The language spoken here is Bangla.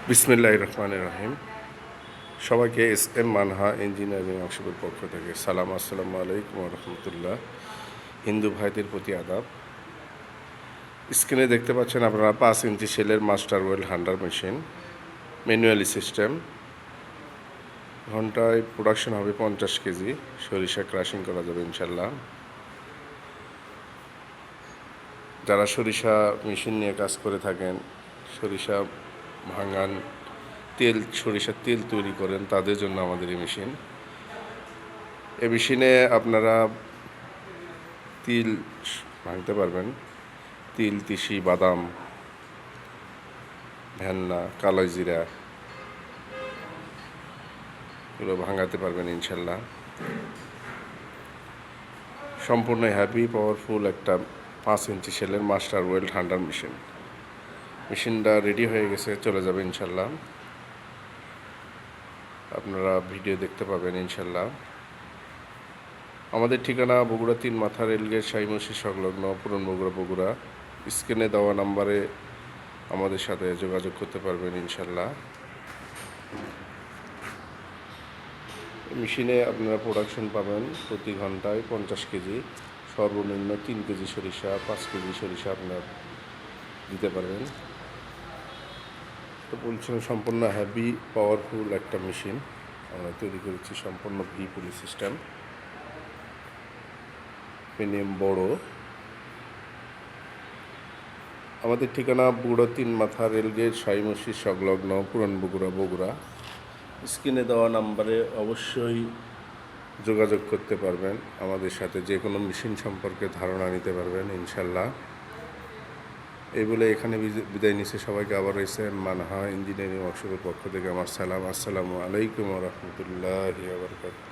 বিসমিল্লাহির রহমানির রহিম। সবাইকে এস এম মানহা ইঞ্জিনিয়ারিং ওয়ার্কশপের পক্ষ থেকে সালাম, আসসালামু আলাইকুম ওয়া রাহমাতুল্লাহ। হিন্দু ভাইদের প্রতি আদাব। স্ক্রিনে দেখতে পাচ্ছেন আপনারা 5 ইঞ্চি সেলের মাস্টার ওয়েল হান্ডার মেশিন, ম্যানুয়ালি সিস্টেম। ঘন্টায় প্রোডাকশন হবে 50 কেজি সরিষা ক্রাশিং করা যাবে ইনশাল্লাহ। যারা সরিষা মেশিন নিয়ে কাজ করে থাকেন, সরিষা ভাঙান, সরিষার তেল তৈরি করেন, তাদের জন্য আমাদের এই মেশিন। এই মেশিনে আপনারা তিল ভাঙতে পারবেন, তিল, তিসি, বাদাম, ভেন্না, কালো জিরা, এগুলো ভাঙাতে পারবেন ইনশাল্লাহ। সম্পূর্ণ হ্যাভি পাওয়ারফুল একটা 5 ইঞ্চি সেলের মাস্টার ওয়েল্ড হান্ডার মেশিন। মেশিনটা রেডি হয়ে গেছে, চলে যাবে ইনশাল্লাহ। আপনারা ভিডিও দেখতে পাবেন ইনশাল্লাহ। আমাদের ঠিকানা বগুড়া 3 মাথা রেলগেট, শাহী মসজিদ সংলগ্ন, পুরান বগুড়া। স্ক্রিনে দেওয়া নাম্বারে আমাদের সাথে যোগাযোগ করতে পারবেন ইনশাল্লাহ। মেশিনে আপনারা প্রোডাকশন পাবেন প্রতি ঘন্টায় 50 কেজি, সর্বনিম্ন 3 কেজি সরিষা, 5 কেজি সরিষা আপনার দিতে পারবেন। তো বলছেন সম্পূর্ণ হ্যাভি পাওয়ারফুল একটা মেশিন আমরা তৈরি করেছি, সম্পূর্ণ ভি পুলি সিস্টেম, প্রিমিয়াম বড়। আমাদের ঠিকানা বগুড়া 3 মাথা রেলগেট, শাহী মসজিদ সংলগ্ন, পুরান বগুড়া। স্ক্রিনে দেওয়া নাম্বারে অবশ্যই যোগাযোগ করতে পারবেন, আমাদের সাথে যে কোনো মেশিন সম্পর্কে ধারণা নিতে পারবেন ইনশাল্লাহ। এই বলে এখানে বিদায় নিচ্ছে। সবাইকে আবার এসে মানহা ইঞ্জিনিয়ারিং ওয়ার্কশপের পক্ষ থেকে আমার সালাম, আসসালামু আলাইকুম ওয়া রাহমাতুল্লাহি ওয়া বারাকাতুহু।